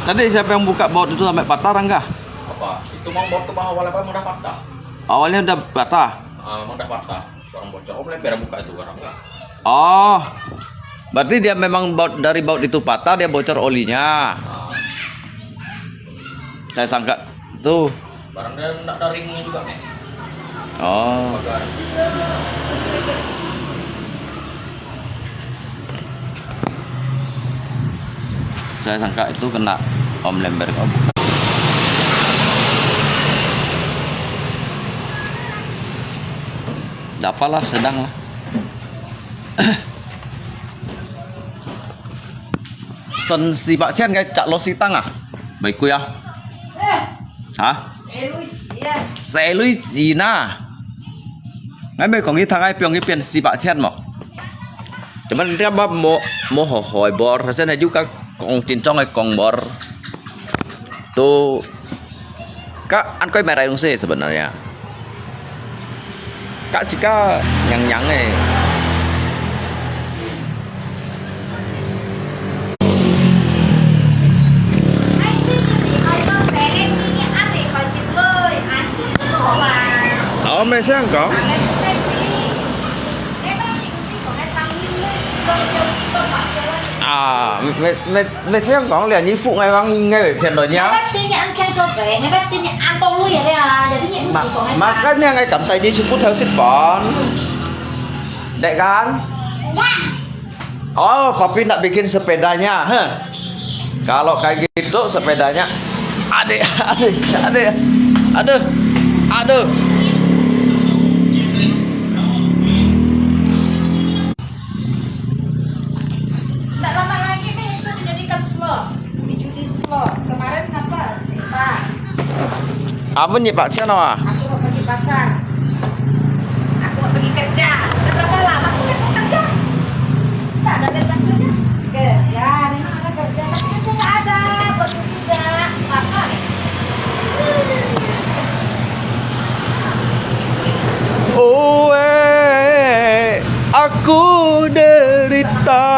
Tadi siapa yang buka baut itu sampai patah enggak? Apa? Itu mau baut ke bawah awalnya kan udah patah. Awalnya udah patah. Udah patah. Orang bocor. Oh, biar buka itu orang enggak. Oh. Berarti dia memang dari baut itu patah, dia bocor olinya. Saya sangka tuh. Barang dia enggak ada ringnya juga nih. Oh. Bagar. Saya sangka itu kena om lember kau. Apalah sedang lah. Son si Pak Chen cái chặt lô xi tăng à? Mày quy à? Hả? Xe lui gì na? Ngay mày còn cái thằng ai piong cái pian si Pak Chen mà? Cuman dia mau hỏi bor, rasanya juga kong cincong ay kong bor. Tuh, kak, an kau merah dong sih sebenarnya. Kak jika yang nih. Oh, mày sang có. Mày xem có liền như phụ ngay băng ngay về phiền rồi nhá. Mà các nhà ngay cầm tay đi chúng theo xịt phòn. Dek kan? Oh, papi nak bikin sepedanya, huh? Kalau kayak gitu sepedanya, aduh. Nggak lama lagi nih itu dijadikan slot, dijudi slot. Kemarin apa? Pak. Apa nih Pak Chen ah? Aku mau pergi pasar. Aku mau pergi kerja. Udah berapa lama aku kerja? Nggak ada hasilnya. Kerja, ini mana kerja? Tapi kerja nggak ada. Buat kerja. Apa? Oh, aku derita.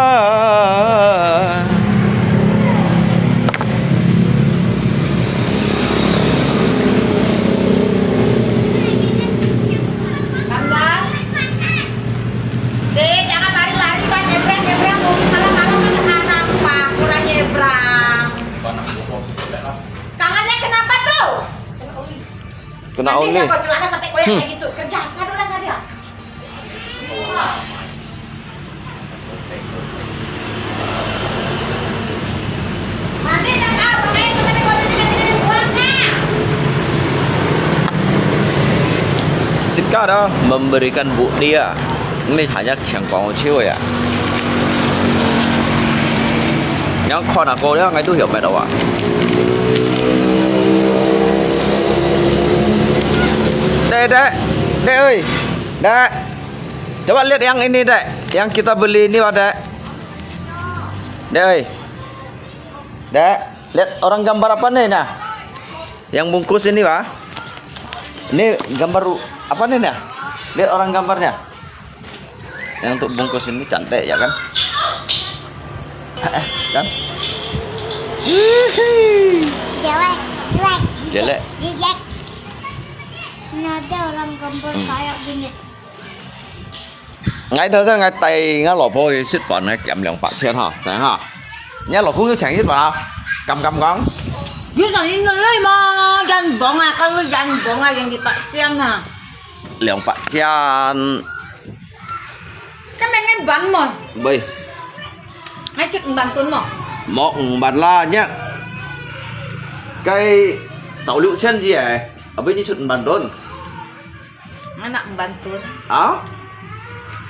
Kena oli. Nanti kau celana sampai koyak kayak gitu. Kerja nggak ada nggak ada. Nanti dah apa main sampai kau jadi buangnya. Sekarang memberikan bu dia. Ini hanya yang kau cewek ya. Yang kau nak kau dia ngai tu hiểu mày đâu à? Dek ơi, Dek, coba lihat yang ini Dek, yang kita beli ini Dek. Dek ơi, Dek, lihat orang gambar apa nih nah? Yang bungkus ini Pak. Ini gambar apa nih nah? Lihat orang gambarnya. Yang untuk bungkus ini cantik ya kan? Kan? Jelek. Ada orang gambar kayak gini. Ngay thôi ngay tay ngay lò phôi xịt phấn này kèm lượng bạc trên hả sáng hả nhá lò phôi cái chén xịt vào cầm con Bisa ini mà jangan bohong kalau jangan bohong yang di Pak Siang ah. lượng bạc trên Kan pengen ban mo. bây Ngay chút ban tuần mo. một bàn la nhá cây 6 liệu chân gì ấy ở bên như chút bàn đôn Anak ban tuần. đó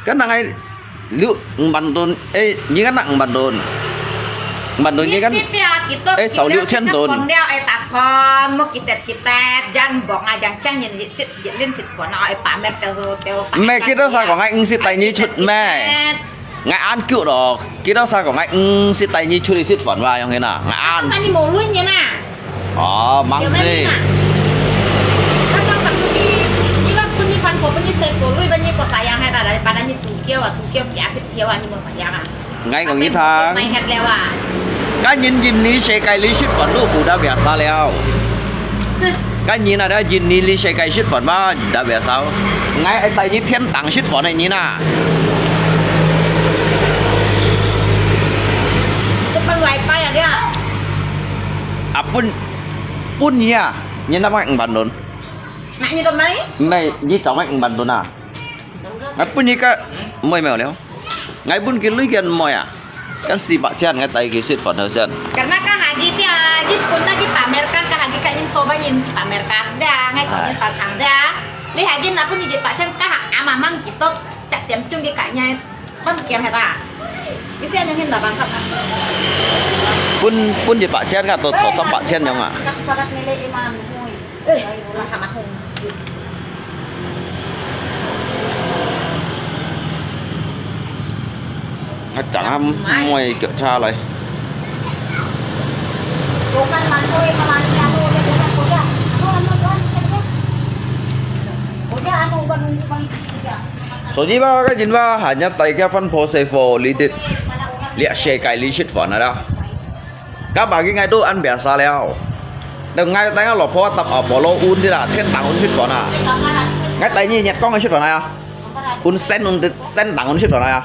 cái này liệu bàn đôn ê như cái nặng bàn đôn như kan eh 6 liệu chân đôn Pondel tak son mau kita jangan bohong jangan cang yang lên sit phone ai pamer teo mẹ kita sao có ngay xịt tay như chút mẹ ngài ăn cựu đó kita sao có ngay xịt tay như chút đi xịt phấn vào yang thế nào ngài ăn Tadi mau lu nya na. mang gì Pan ko punya sepo lu banyak ko sayang hai daripada ni tukio biasa tiawan ni mo sayang ah. ngay còn như thang Main head lewa. Cái nhìn ní xe cây lý shit phận lúc cũng đã bẻ xa leo. Cái nhìn là đã nhìn ní lý xe cây shit phận mà đã bẻ sao. Ngay ở tay ní thiên tặng shit phận này nhìn à. Depan wifi ya dia. À pun nha. Nhìn nó mạnh bản đồn. Nak như tầm mấy? Này như cháu mạnh bản đồn à. Ngay pun như cái môi mèo léo. Ngay pun cái lưới kian môi à. Kan si Pak Chan ngay tay cái shit phận hơn Chan. Karena kan haji dia, haji pun lagi pamerkan kan haji kan info banyak pamerkan dah, ngay kalau nyesal dah. Li haji nak pun jadi Pak Sen kah amamang gitu cak tiam cung di kaknya kan kiam heta. Bisa nyengin dah bangsa. Pun di Pak Chan kan tuh sama Pak Chan yang à. Bakat nilai iman hui. Ulah sama hui. Chẳng môi kiểm tra lại. Bukan mantoy kemarin kamu udah udah. Udah anu ban juga. Số gì ba cái gì ba hanya nhất tay cái phân phối xe phô lý địch liệt xe cái lý shit phận ở đâu. Các bạn cái ngày tôi ăn bẻ xa leo. Đừng ngay tay nó lọp phô tập ở Polo un thì là thiên tàng un shit phận à. Ngay tay như nhặt con cái shit phận này à. Un sen tàng un shit phận này à.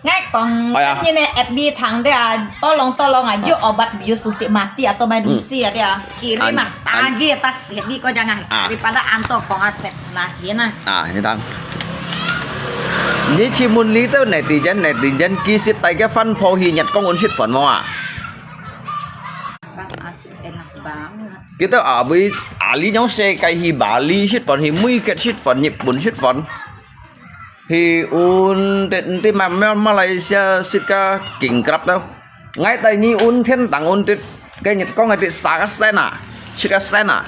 Ngay còn như này FB thằng dia tolong aja obat bius suntik mati atau manusia dia kirim mah tagi atas FB kau jangan daripada anto kongat nah gini À như thằng. Như chỉ muốn lý tới netizen kia xịt tay cái phân phô hi nhặt con un shit phận mà. asik enak banget. Kita abi ali nhóm xe cái hi Bali shit phận hi muy cái shit phận nhịp bún shit phận. Thì un ti mà Malaysia sika king crab đâu ngay tay ni un thiên tặng un ti cái nhật có ngay ti sa sen à sika sen à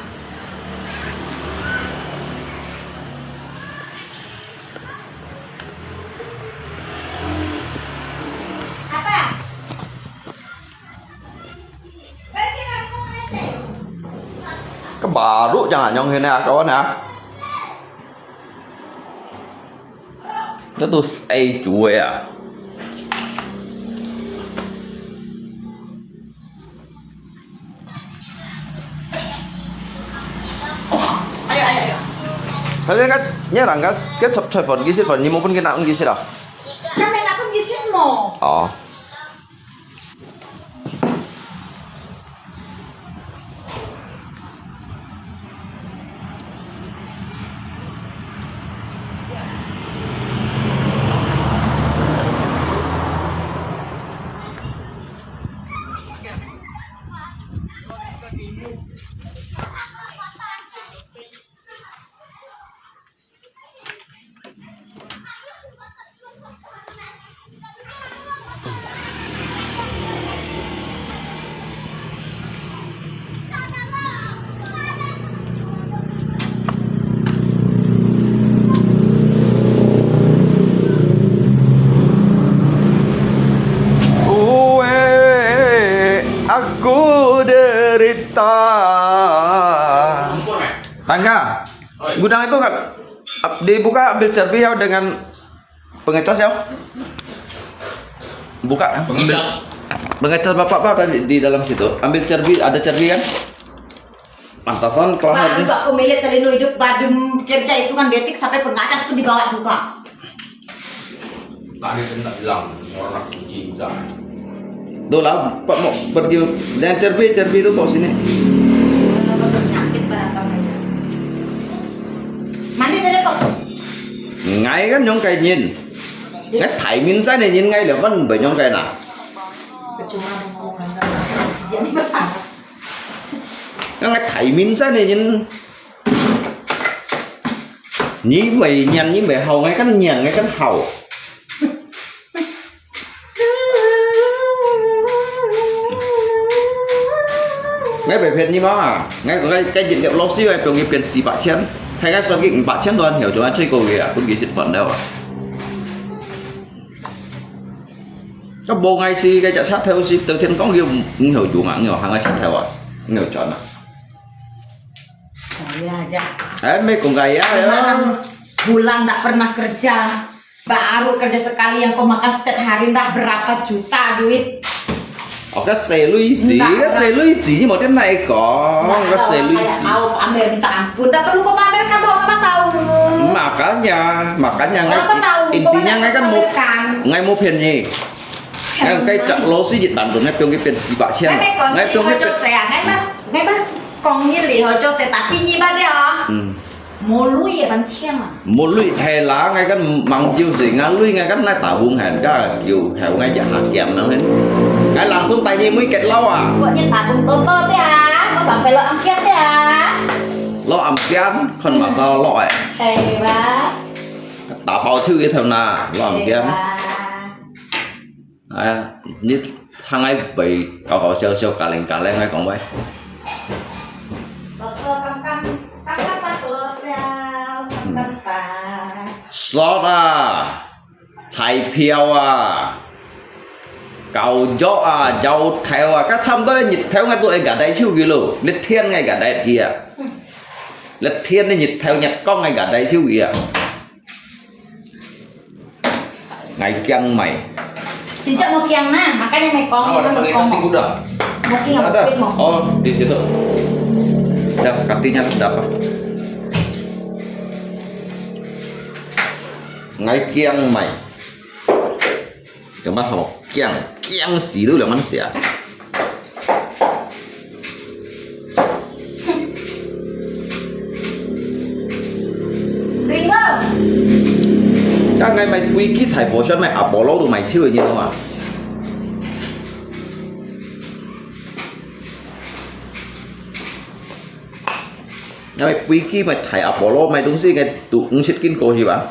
Apa? cái baru jangan nyong ini kawan ya. Itu tuh chuối à. Ayo. Kalian kan nyerang kan cái chập phần gisit phần nhưng mà cái nào cũng gisit à. Kami nak pun gisin mo. Ờ. Aku derita. Tangga. Gudang itu kan dibuka ambil cerbi ya dengan pengecas ya. Buka ambil pengecas bapak di dalam situ. Ambil cerbi, ada cerbi kan? Pantasan kelahar nih. Juga aku milik terlalu hidup badem kerja itu kan betik sampai pengacas itu dibawa juga. Tadi tidak bilang orang kunci enggak. Tuh lah, Pak mau pergi dan cerbi itu bawa sini. Penyakit berapa banyak? Mandi dari Pak. Ngay kan nhóm cây nhìn. Cái thảy miếng sai này nhìn ngay là vẫn bởi nhóm cây nào. Cuma ngomong jadi besar. Cái thảy miếng sai này nhìn. Nhí mày nhằn nhí mày hầu ngay cái nhằn ngay cái hầu. Ngay về phiền như đó à, ngay có cái diện liệu lo xíu này tôi nghĩ tiền xì bạc chén hay cái sao cái bạc chén toàn hiểu chúng ta chơi cầu gì à, tôi nghĩ xịt phận đâu à. Các bộ ngay xì cái chợ sát theo xì từ thiên có nhiều hiểu chủ mạng nhiều hàng ngay sát theo à, nhiều chọn à. Saya aja. Mấy con gái á, 6 bulan tak pernah kerja, baru kerja sekali yang kau makan setiap hari entah berapa juta duit. cái xe lũy gì, Enggak, cái xe lũy gì nhưng mà cái này có Nggak cái tahu, xe lũy kayak gì. mau pamer minta ampun. Nggak perlu kau pamer kan bawa apa tahu. Makanya Apa tahu, intinya kau ngay kan một pamerkan. ngay một phiền gì. Ngay cái chợ lô xí dịch bản đồ ngay trong cái phiền xí bạ xiên. Ngay còn Ngay gì trong hồi cái cho phiền. xe, ngay bắt còn như lì hồi cho xe tapi như ba dia. Mau lui ya ban siang mà. Một lũy hè lá ngay cái măng chiêu gì ngay lũy ngay cái này tạo buông hẹn cái chiều hẹo ngay chợ hạt kèm nó hết. Cái làng xuống tay như mới kẹt lâu à. Buat nyetak bung toto dia. Mau sampai lo angkat dia. Lo ẩm kén còn mà sao lọi. Hebat. Tạo bao thư cái thằng nào lo ẩm kén. À, như thằng ấy bị cậu sơ cả lên ngay còn vậy. Toto kam masuk dia. Kam ta. Sót à, chạy phiêu à, cầu gió à, dầu theo à, các xong tới nhịp theo ngay tụi cả đây siêu kỷ lục, lịch thiên ngay cả đây kìa, lịch thiên này nhịp theo nhật con ngay cả đây siêu kìa, ngày kiêng mày, Cincok mau kiang nah, makanya naik kong, Ada pakai plastik udah. mau kiang ada, mau. oh di situ, udah kartinya udah apa? Ngày kiêng mày, coba học kiêng xí dulu yang manusia. Ring không? Các ngày mày quy ký thầy bố cho mày à bố lâu tụi mày chưa như không à? Mày quy ký mày thầy à bố lâu mày đúng gì cái tụ ứng xích kinh cô gì bà?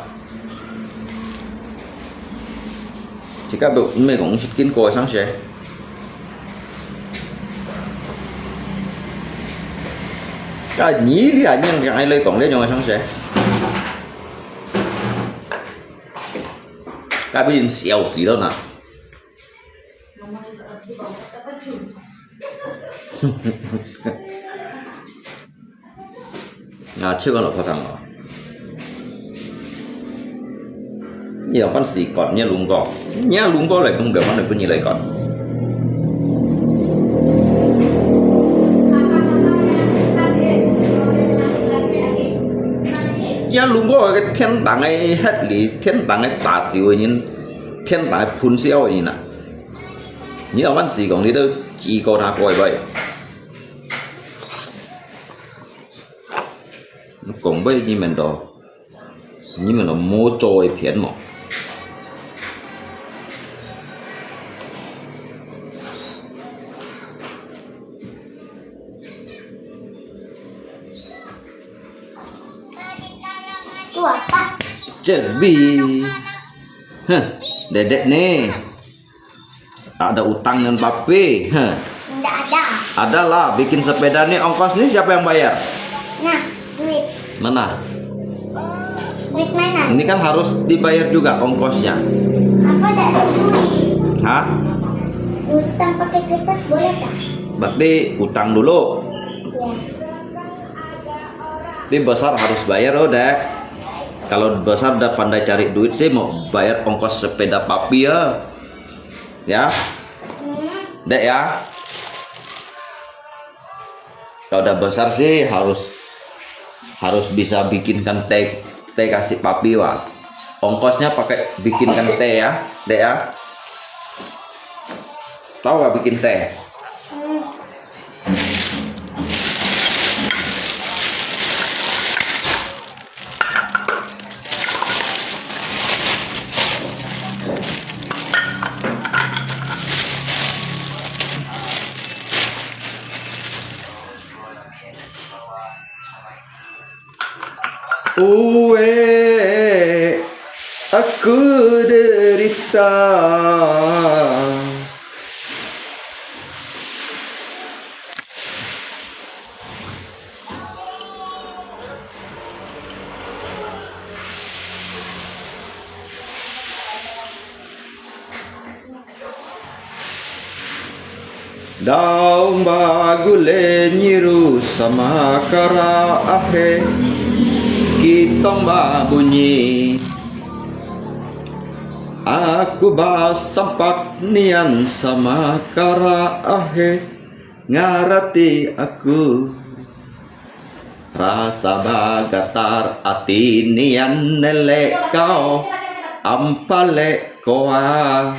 Chỉ các bộ mày cũng xích kinh cô sáng sẽ. Cái nhí đi à nhưng ai lấy còn lấy cho mày sáng sẽ. Cái bên xèo xí đó nè. À chưa có là khó thằng rồi. Nhiều con xí còn nhá lúng có lại không được nó được bao nhiêu lại còn. Nhá lúng có cái thiên đàng ấy hết lý thiên đàng ấy tả chiều nhìn thiên đàng ấy phun xéo ấy nè. Nhiều con xí còn đi đâu chỉ có thà coi vậy. Nó cũng với như mình đó như mình là mua trôi phiền mà Itu apa? Cerbi dedek nih ada utang dengan papi Enggak ada. ada lah bikin sepeda nih ongkos nih siapa yang bayar Nah, duit. mana Duit mana? ini kan harus dibayar juga ongkosnya Apa ada duit? hah Utang pakai kertas boleh tak? berarti utang dulu Ya. ini besar harus bayar oh dek kalau besar udah pandai cari duit sih mau bayar ongkos sepeda papi ya dek ya kalau udah besar sih harus bisa bikinkan teh kasih papi wah ongkosnya pakai bikinkan teh ya dek ya tahu gak bikin teh aku derita daun bagule nyiru sama kara ahe kitong ba bunyi Aku basampak nian sama kara ahe ngarati aku rasa bagatar ati nian nelek kau ampale koa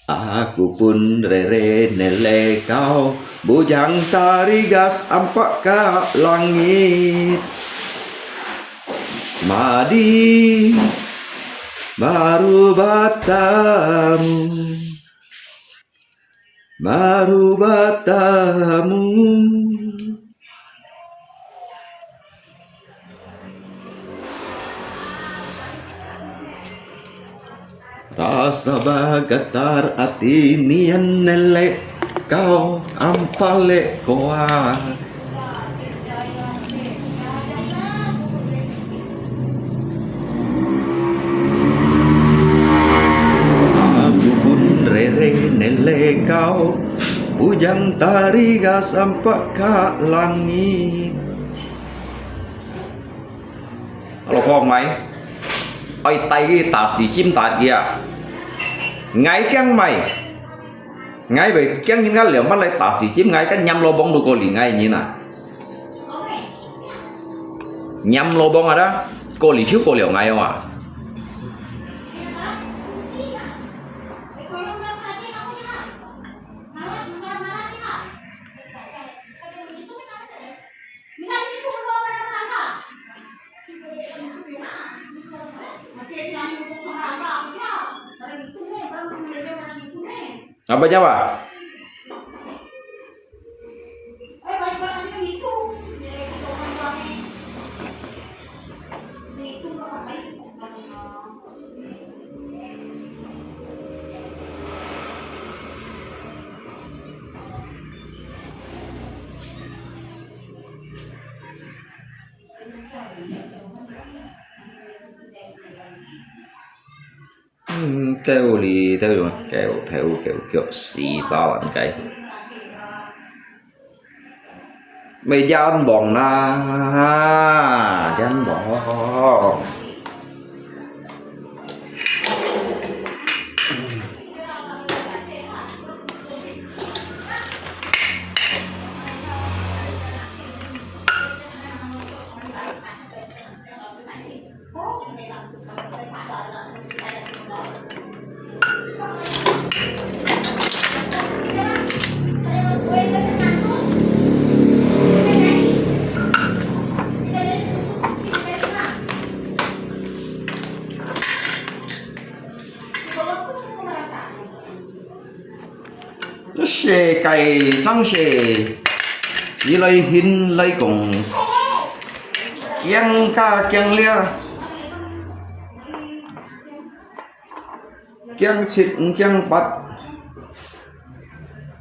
aku pun rere nelek kau bujang tarigas ampak ka langit madi baru batamu rasa bagatar ati nian nelek kau ampale koa rere nele kau bujang tariga sampai ke langit. Alo con mày ôi tay ta xì chim ta kia ngay keng mày ngay về keng những cái liệu mắt lại ta xì chim ngay cái nhâm lô bông đồ cô lì ngay như nào nhâm lô bông à đó cô lì trước cô liệu ngay không à apa Jawa? Kêu lì theo rồi kêu xì sao anh cái mày gian bọn na gian bọn xe cày sang xe đi lấy hin lấy cùng kiang ca kiang lia kiang xịt kiang bắt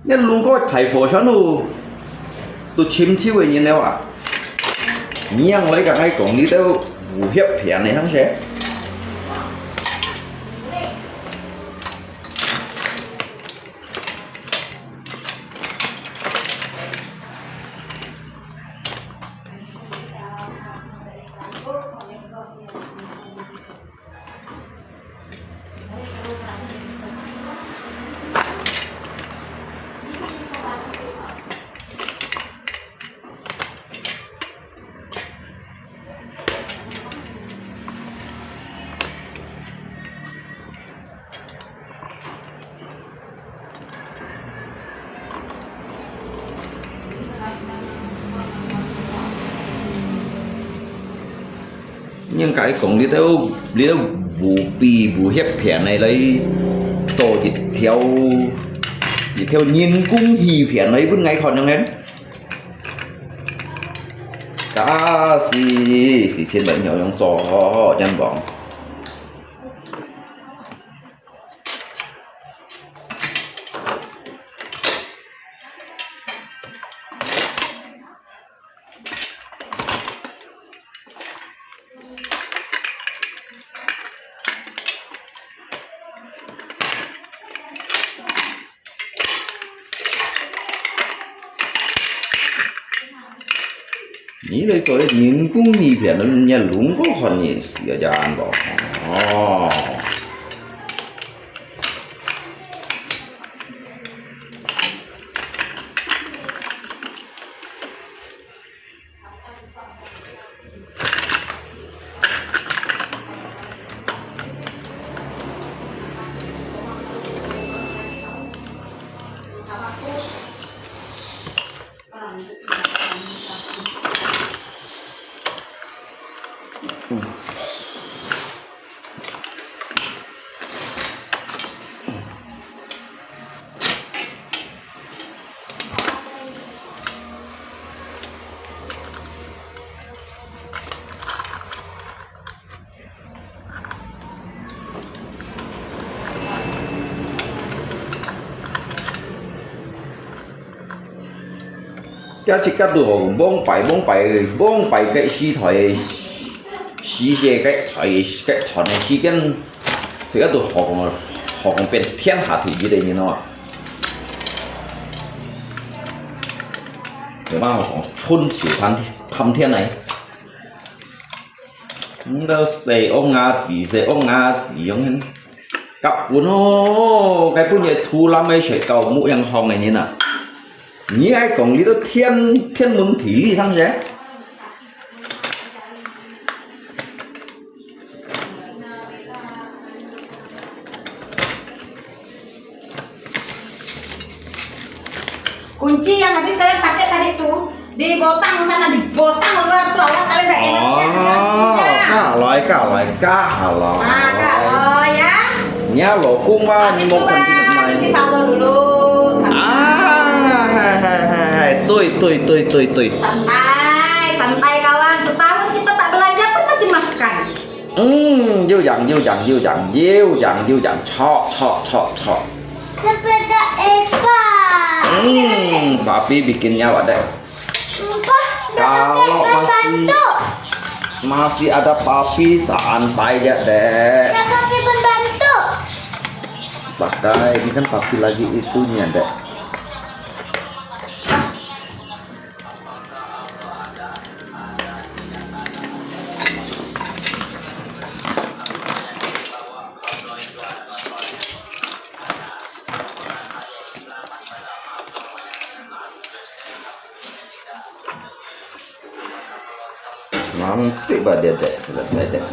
nhân luôn có thầy phổ sẵn luôn tôi chim chiêu như nào à nhang lấy cả ngay cùng đi đâu vụ hiệp hiển này hắn sẽ nhưng cái cũng đi theo vụ bì vụ hiệp phiền này lấy tổ thì theo nhìn cung hì phiền ấy vẫn ngay cònยังhết cả xì xin bệnh nhỏ trong trò chân bóngนี่เลยตัวนี้ยิงกุ้งมีเพียงนั้นเนี่ยลุงก็คนนี้เสียจานบอก Oh. Cái chỉ cắt đồ bông bảy cái xí cái thỏi này xí cái đồ họ còn bên thiên hạ thì gì đấy như nó nhưng mà họ chôn chịu thăm thiên này nó xây ông gì ông cặp của nó cái punya thu làm mấy sợi cầu mũ yang hồng này như nào như ai còn lý đó thiên mừng thí lý sang thế Kunci yang habis kalian pakai tadi tuh dibotang sana, dibotang luar tuh, awas kalian gak enak Kalau oh ya nya lo cũng mà habis một tuh phần bang, isi saldo dulu tôi santai kawan, setahun kita tak belanja pun masih makan Diêu dặn cho Sepeda Eva. Papi bikinnya ada Kalau masih ada papi santai aja dek pakai pembantu. pakai ini kan papi lagi itunya dek nanti badai dek selesai dek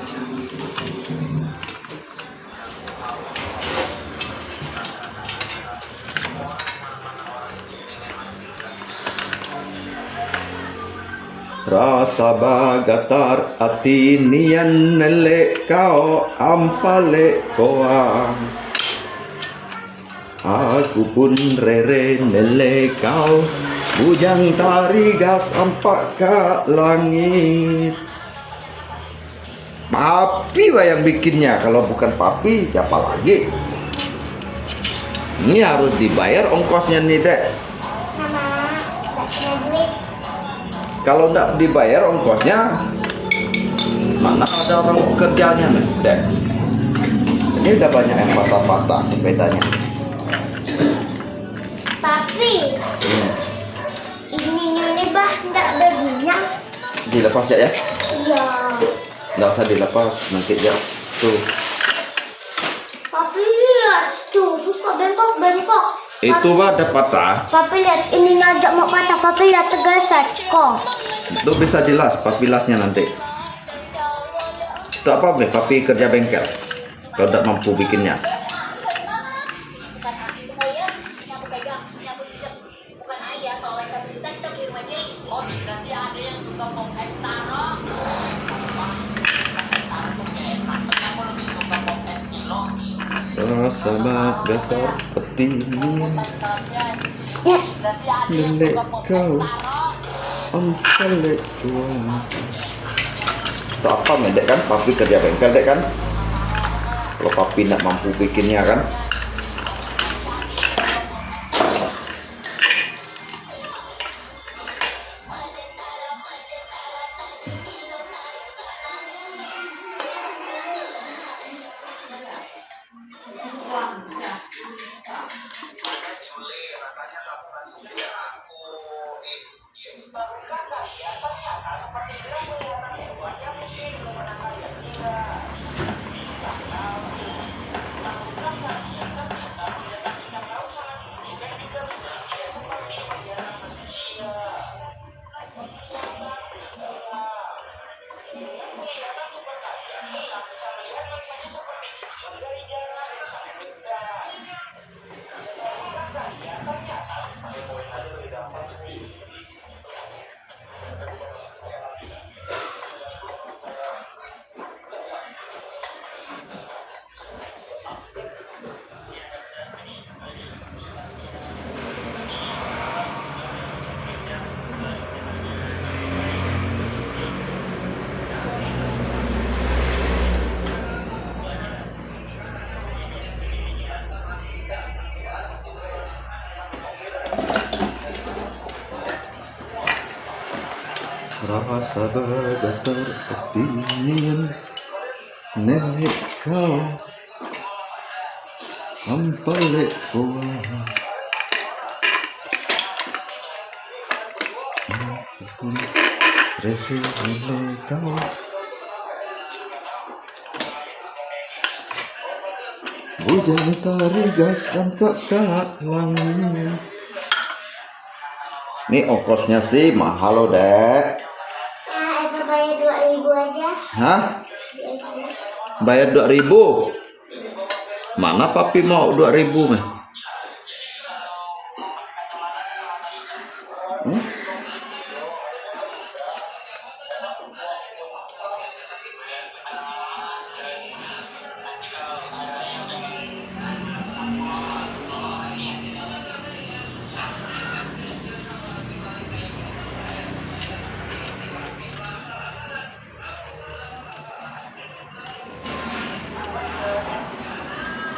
rasa bagatar ati nian nele kau ampale koa aku pun rere nele kau bujang tarigas ampak ke langit papi yang bikinnya kalau bukan papi siapa lagi ini harus dibayar ongkosnya nih dek Mama, tak punya duit. kalau nggak dibayar ongkosnya mana ada orang kerjanya nih dek ini udah banyak yang patah-patah sepedanya Papi, ini bah nggak berguna. dilepas ya Iya. nggak usah dilepas nanti dia tuh Papi lihat tuh suka bengkok. itu mah ada patah Papi lihat ini ngajak mau patah. Papi lihat tergeser kok. itu bisa jelas papi lasnya nanti tak apa papi kerja bengkel kalau tidak mampu bikinnya rasa bagatar peti Lelek kau Ampalek tua tak apa medek kan papi kerja bengkel dek kan kalau papi nak mampu bikinnya kan Rasa bergetar dingin nenek kau mempeluk buah resi kau hujan tarigas tampak langit. Ini ongkosnya sih mahal loh, Dek. Eva bayar 2.000 aja. Hah? Bayar 2.000? Mana papi mau 2.000 mah?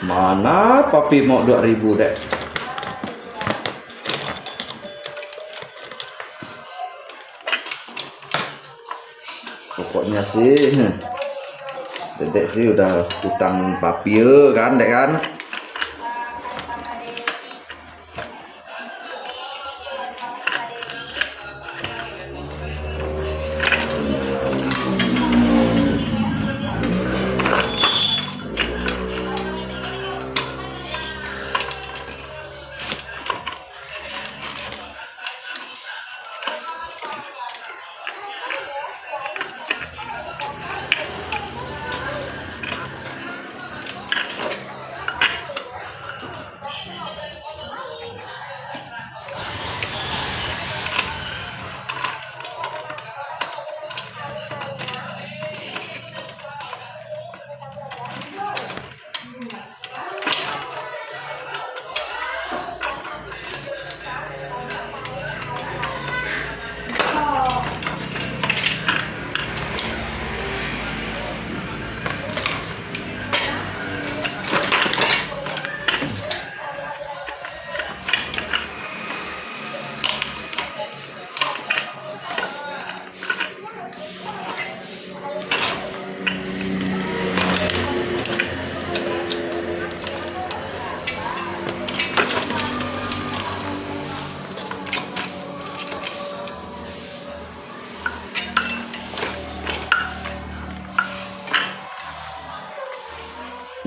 Mana papi mau 2.000, Dek? Pokoknya sih Dedek sih udah utang papi kan, Dek kan?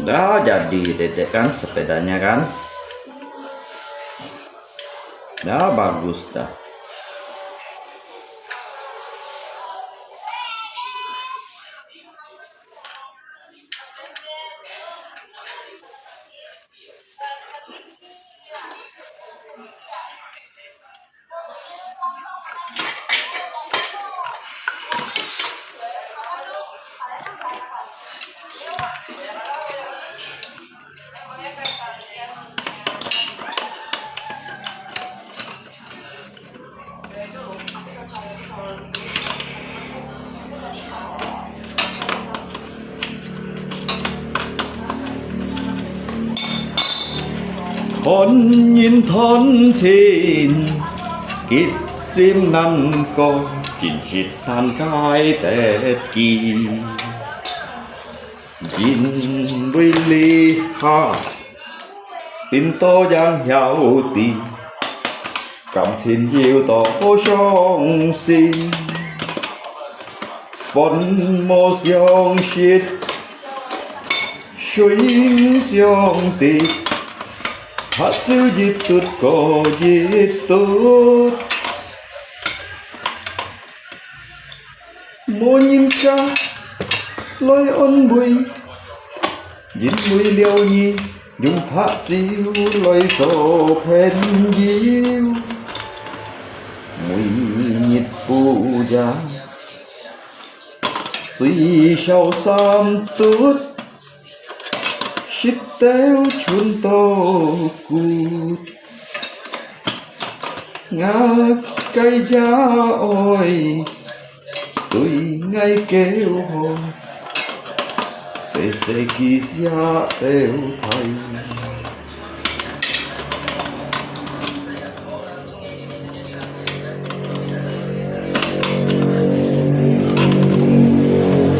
Udah jadi Dedek kan sepedanya kan. Udah bagus dah. Hôn nhìn thôn xin kít sim năm co chín chít than cái tết kỳ nhìn đuôi ly ha tin to giang hiểu tì cảm xin yêu to song xin bốn mô xiong shit xuyên xiong tì hasil jitut ko jitut Mô nhìn ca lối ôn bùi nhìn bùi liêu nhi dùng phát diêu lối tổ phên diêu mùi nhịp phù gia duy sâu sam tút shit teo chun tô cút ngã cây giá ôi tôi ngay kêu hồn sẽ kỳ xa theo thầy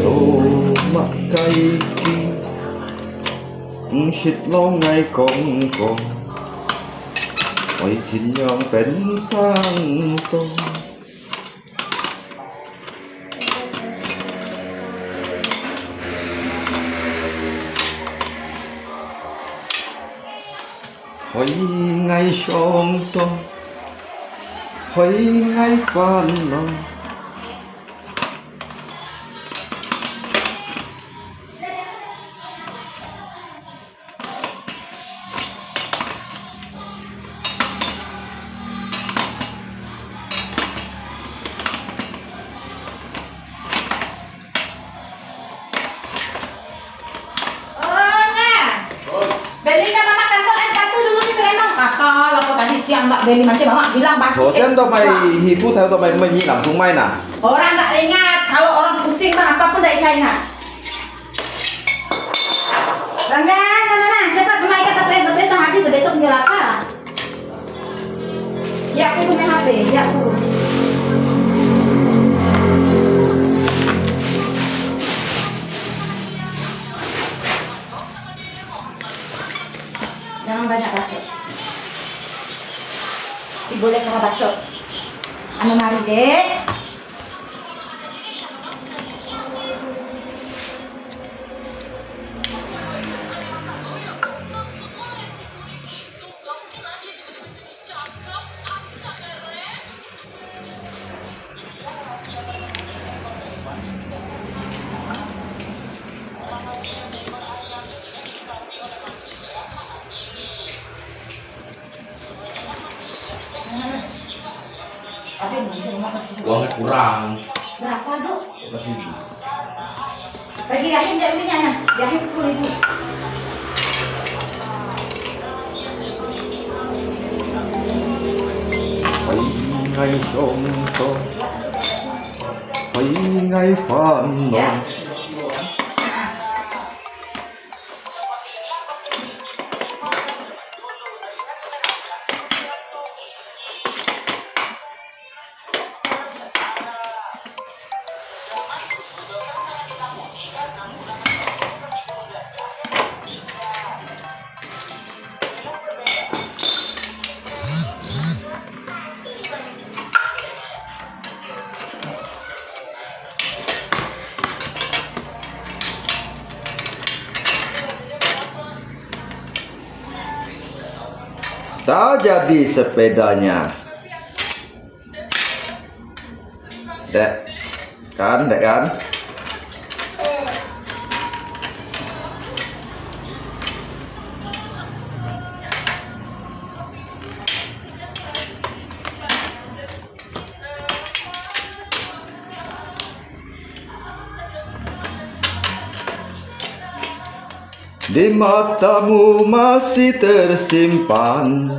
số mặt cây kia shit lâu ngày còn ôi xin nhongเป็นsang tôn hỏi ngày sông to hỏi ngày phan lòng siang nggak beli macam mama bilang batu. Bosan toh mai hibu tahu toh mai menyi langsung main nah. Orang nggak ingat kalau orang pusing mah apapun nggak bisa ingat. Rangga, nah, cepat main kata pres habis besok tinggal apa? Ya aku punya HP, ya aku. Jangan banyak bacot. Boleh kena bacot. Anu mari dek. Uangnya kurang. Berapa dok? Kasih. Pergi yakin jadinya ya. Yakin 10.000. Hỏi ngày sông to hỏi ngày phan Ya. lòng tak jadi sepedanya. Dek kan? Di matamu masih tersimpan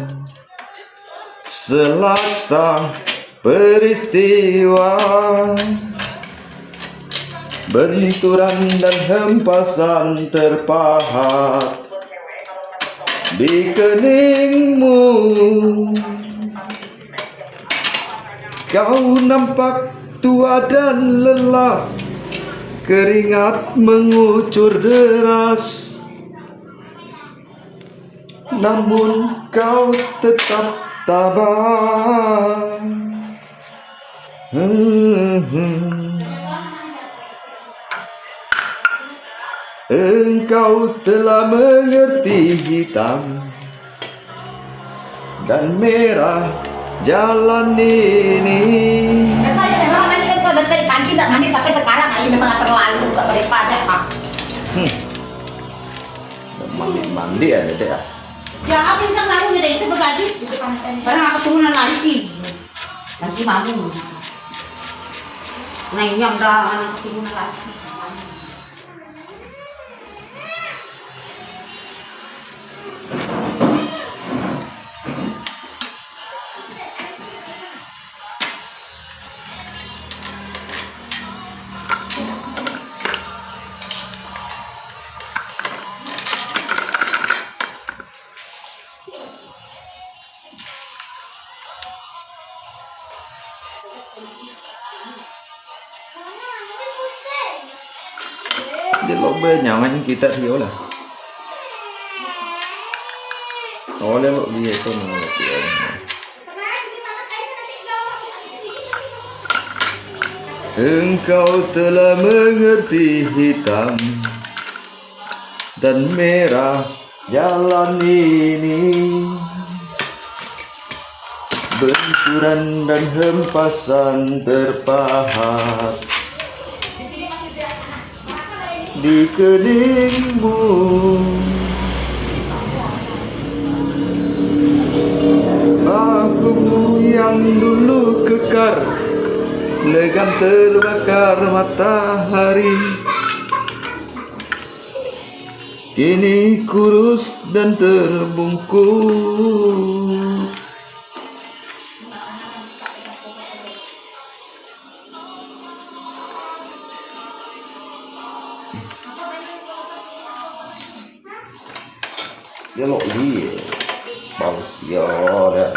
selaksa peristiwa, benturan dan hempasan terpahat di keningmu. Kau nampak tua dan lelah, keringat mengucur deras, namun kau tetap tabah. Engkau telah mengerti hitam dan merah jalan ini. Memang nanti kan kau dari pagi tak mandi sampai sekarang. Dia ada dia. Ya apa yang lalu dia itu begaji. Karena aku turunan lagi sih. Masih mampu. Nah ini yang udah anak keturunan lagi. Dia lomba nyaman kita sih lah. Oleh lo dia itu mengerti orang. Engkau telah mengerti hitam dan merah jalan ini, benturan dan hempasan terpahat di keningmu. Aku yang dulu kekar, legam terbakar matahari, kini kurus dan terbungkus. Dia lo dia bagus ya orang.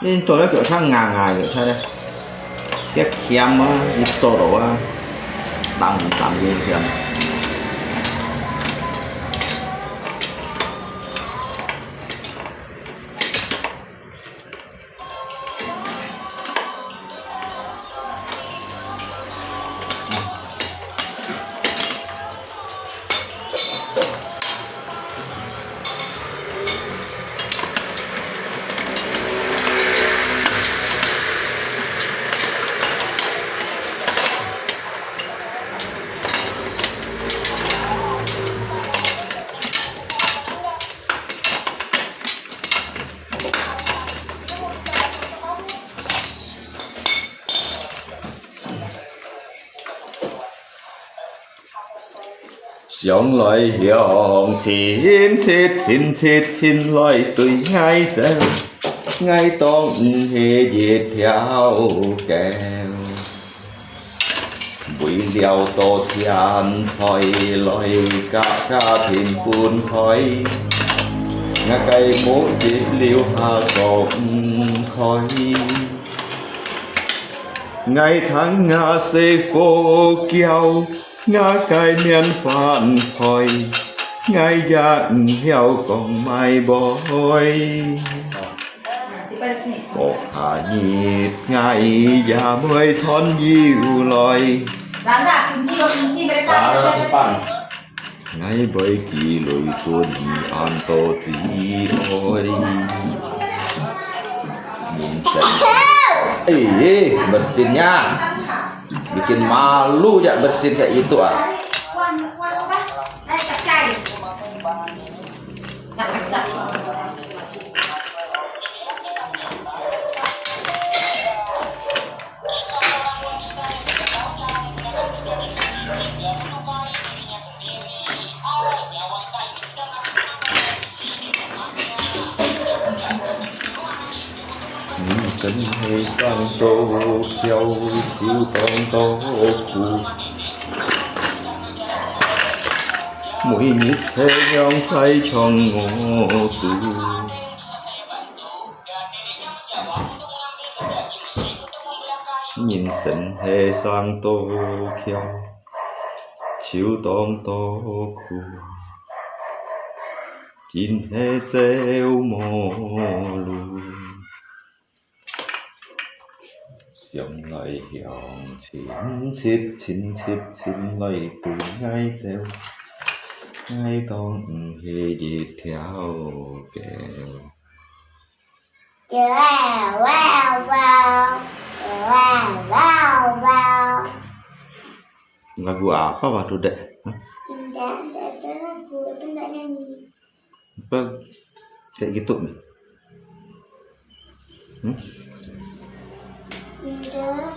Nên tôi nó kiểu sang ngà kiểu sao đây cái kem á giúp tôi đồ á tạm gì kem 上來向前切前切前來對挨正，挨當係熱條頸，為了多錢財來家田半開，我計冇結了下爽開。ngày tháng nga sẽ phố kéo nga cái miền phản hồi ngày giang heo còn mai bói Simpan di sini. một hà nhịp ngày già mới thon diệu lòi Rangga, kunci mereka. Taruh simpan. ngày bởi kỳ lối tuần an tô chỉ ôi nhìn xem bersinnya bikin malu ya bersin kayak itu ah. Kuang apa? Kacai. Cak. Tình hay sang tô theo chiếu con tô khu mỗi nít thế nhóm cháy trong ngô tư nhìn tình hay sang tô theo chiếu con tô khu chín thế gieo mồ lùi dòng lại dòng chín lại từ ngay gieo ngay con hề đi theo kèo lagu apa waktu dek? Tidak lagu, itu nggak nyanyi. Apa kayak gitu nih? Tidak.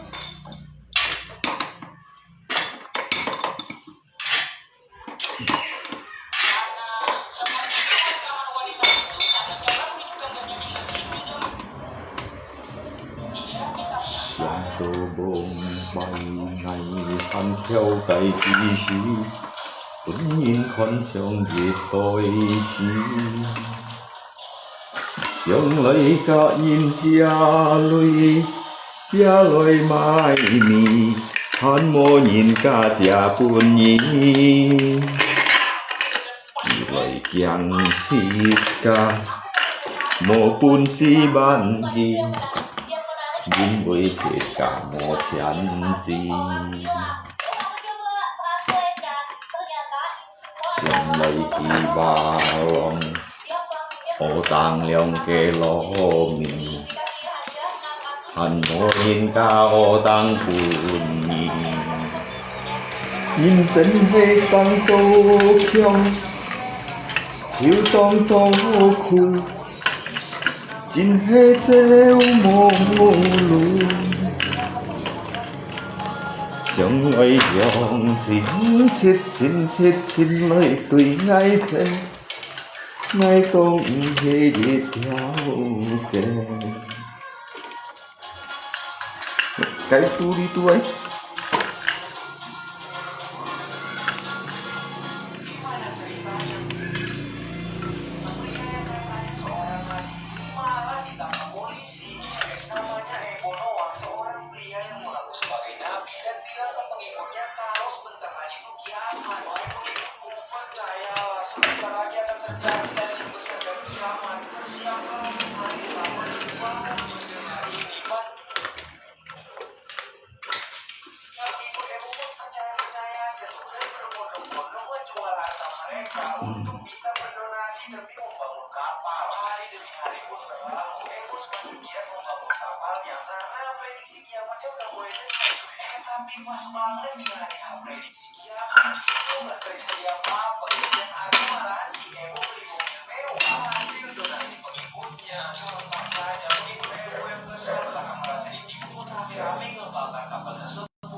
Siang tô bông bay ngày hành theo cái chi xí tự nhiên con trong việc tôi xí Siang lấy cả nhìn cha lôi mai mì hắn mô nhìn cả cha buồn nhí lời chàng xịt ca mô buồn xí ban gì nhìn với xịt cả mô chán gì Siang lấy khi ba lòng ô tàng lòng kê lô mì hắn mô nhìn ca ô tàng buồn nhìn sân hay sang tô kyong chiếu tông tô khu chín hay treo mô lù trong ấy dòng chín lời tùy ngay thế ngay tông hề đi theo kề cái tu đi tu ấy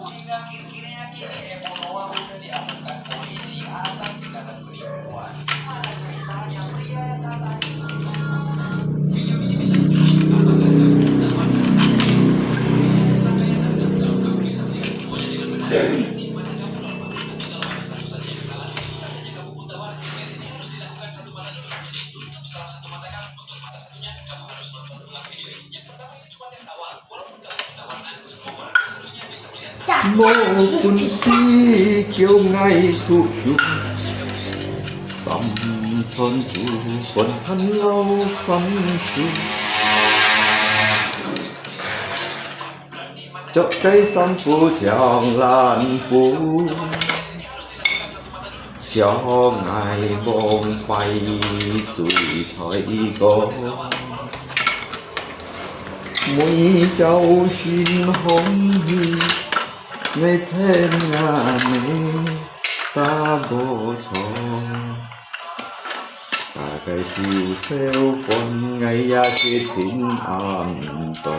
Hingga kini Ebola udah diamankan polisi atas Mô quân si kiêu ngay thu chung tâm thân chủ phần thân lâu phong chung chợ cây sam phu chàng lan phu cho ngài bông quay tuổi thời có mỗi cháu xin hồng hi ngày thêm ngà mê ta vô cho ta cái chiều xeo phần ngày ya kết xin an tổ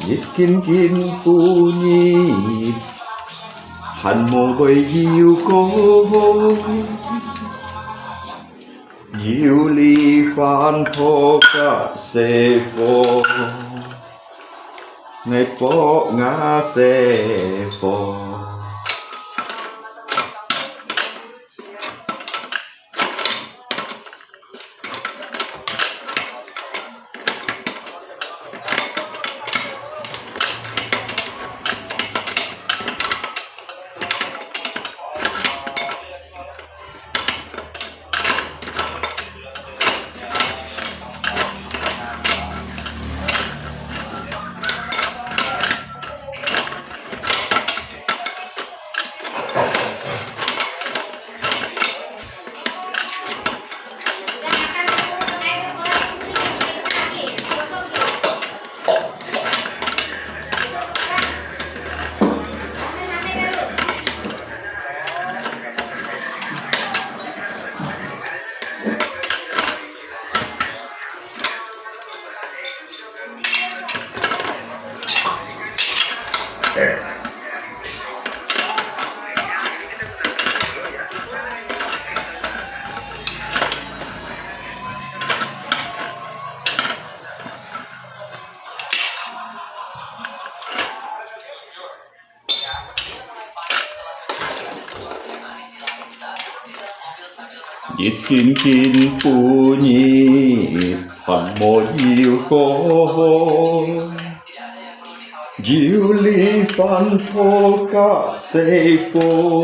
nhịp kinh kinh pu nhịp hẳn mồ bầy yêu cô yêu ly phan thô cả xe phô ngày phố ngã xe phô Nhịp kinh kinh pu nhịp hẳn mồ yêu cô yêu ly phan thô cả xe phô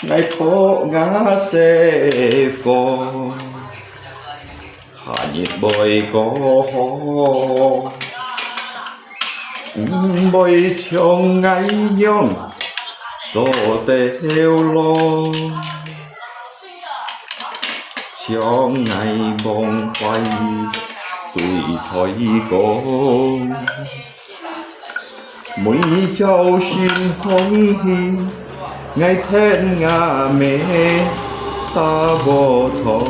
ngày phố ngã xe phô hạ nhịp bồi có bồi chồng ngay nhông gió teo lo cho ngày bông quay tuổi thời có mỗi cháu xin hồng hi ngày thêm ngà mẹ ta vô thọ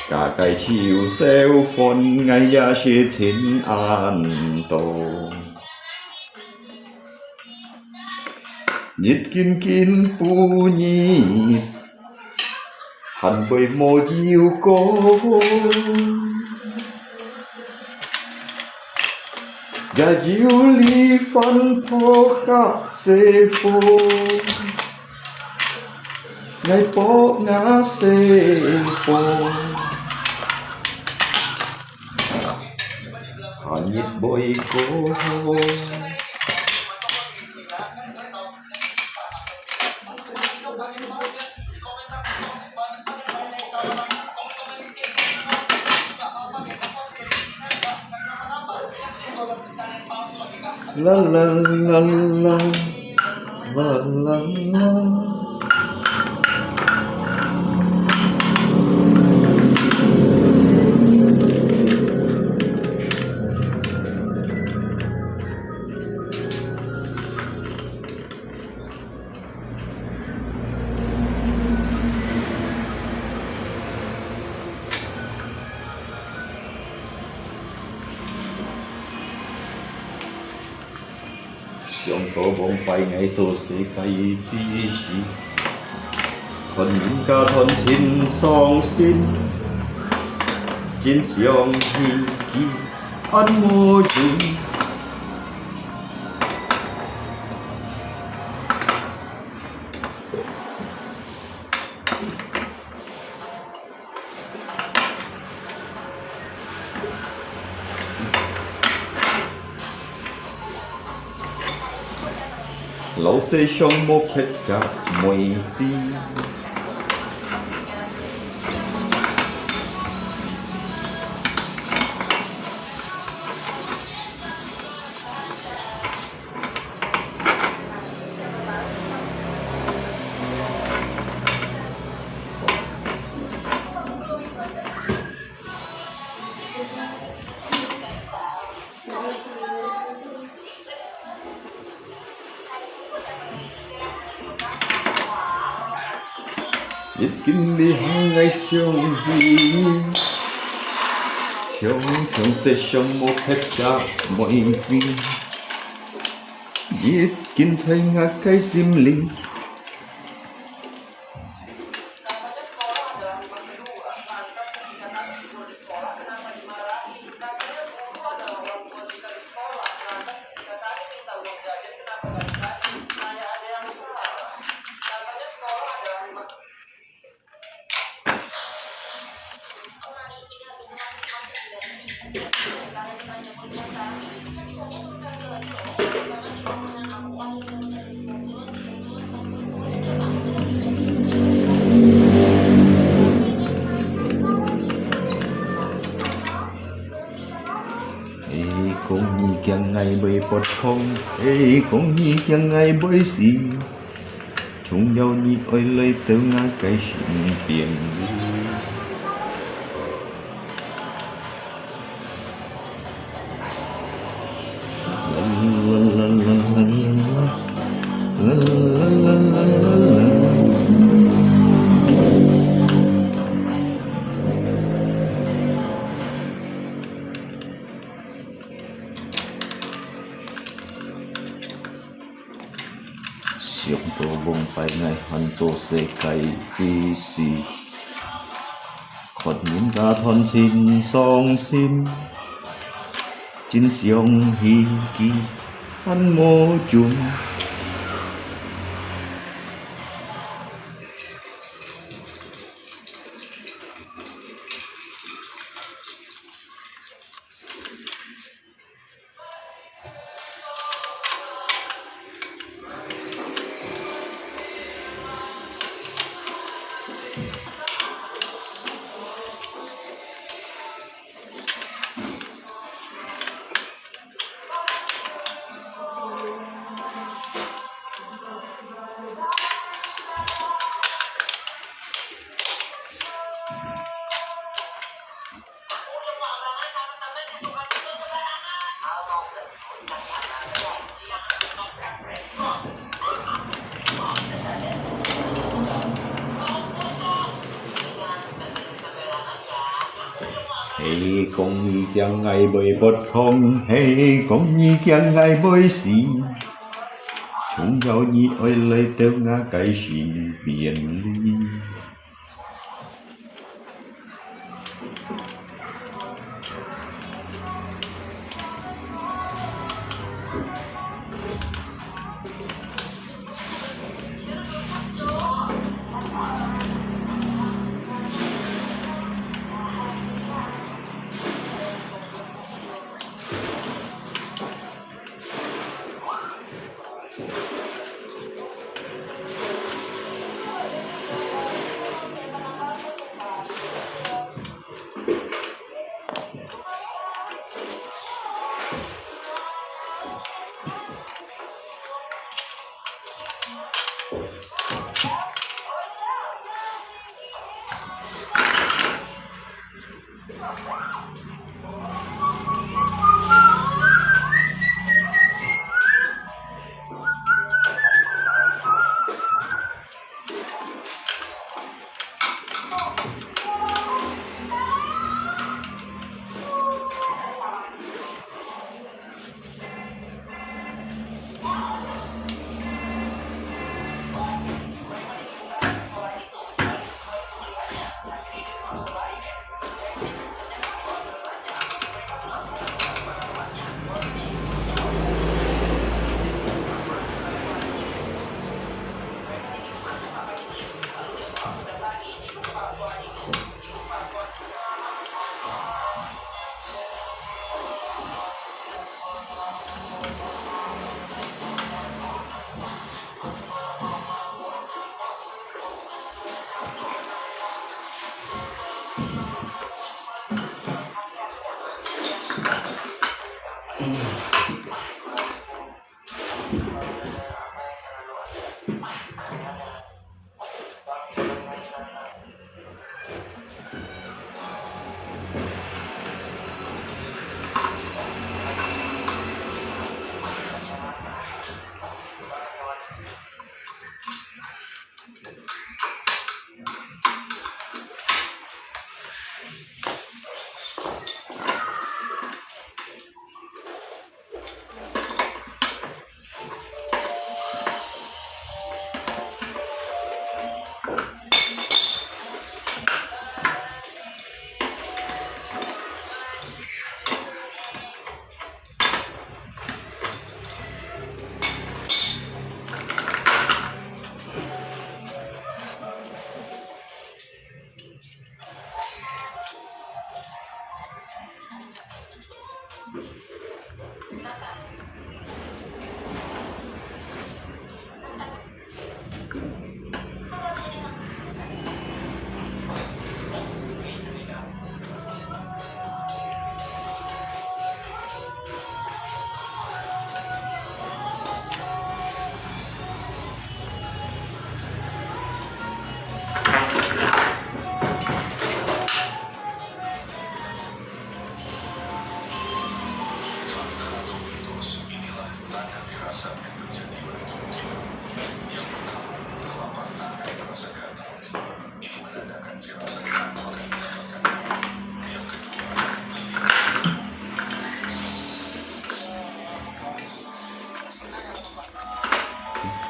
cả cái chiều xeo phồn ngày ya sẽ thiên an tổ nhịp kinh kinh pu nhịp hẳn bởi mồ yêu cô và yêu ly phan thô cả xe phô ngày phố ngã xe phô hẳn nhịp bồi cô la la la la la la la.上個往廢偽做世界之事，屯家屯前喪先，戰上獻見， anh mô chung老四上莫劈雜梅枝。一見你可愛相依，常常世上無撇雜梅枝，一見在壓計心裡。Con nhi chẳng ngày bởi bọt không, con nhi chẳng ngày bởi gì. Chúng nhau nhịp ơi lấy tớ ngã cái chuyện tiền đi. Siêu tô bông phải ngày hành cho世界之事，卻演假吞前喪心，真相希冀很魔種。Hey con nhi chẳng ngày bởi bọt không, hey con nhi chẳng ngày bởi gì. Chúng nhau nhi ơi lấy tớ ngã cái xin biển ly.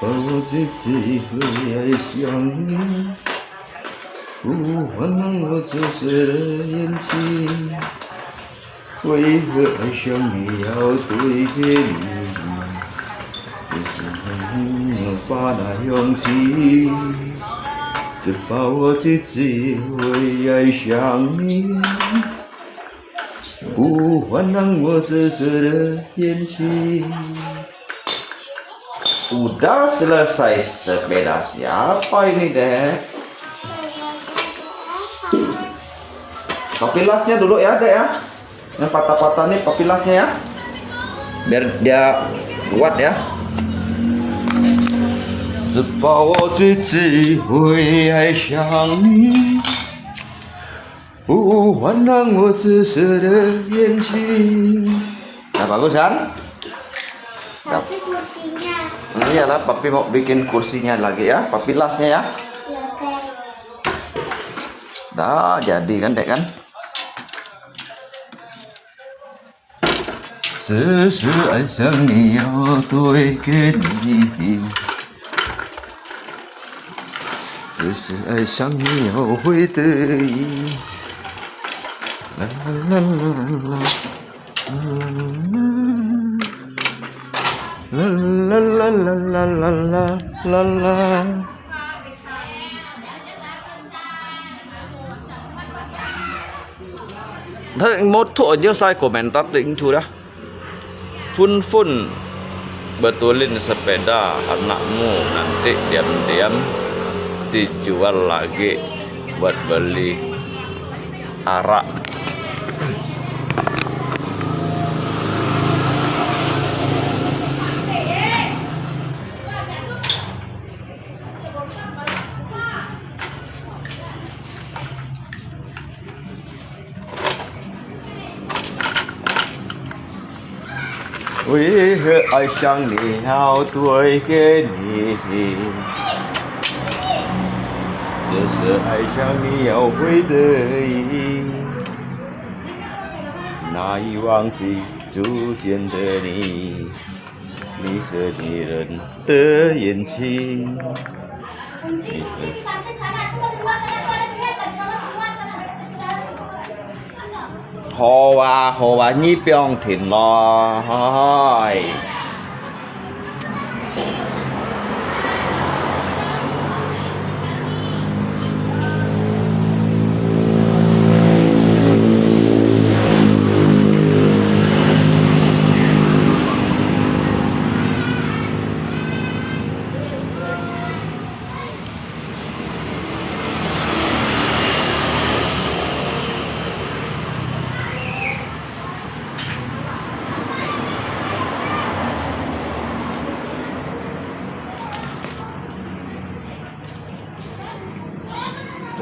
把我自己会爱上你，不换让我紫色的眼睛，为何爱上你要对给你？只是没把那勇气，只怕我自己会爱上你，不换让我紫色的眼睛。Udah selesai sepeda siapa ini deh? Papilasnya dulu ya dek ya. Yang patah-patah nih papilasnya ya. Biar dia kuat ya. 只怕我自己会爱上你，不换让我紫色的眼睛。Nah bagus kan? Tapi kursinya. Iyalah, papi mau bikin kursinya lagi ya, papilasnya ya. Ya, oke. Dah jadi kan dek kan? 只是爱上你要对给你，只是爱上你要会得意。啦啦啦啦啦啦啦啦啦啦啦啦。Thôi một thủ aja saya komentar ding sudah. Fun betulin sepeda anakmu nanti diam-diam dijual lagi buat beli arak. Vì ai sang你要对给你，只是爱上你要会得意，难以忘记初见的你，你是女人的眼睛。hồ và nhí piong thìn lo thôi.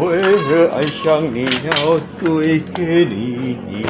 会爱上你，要对给你。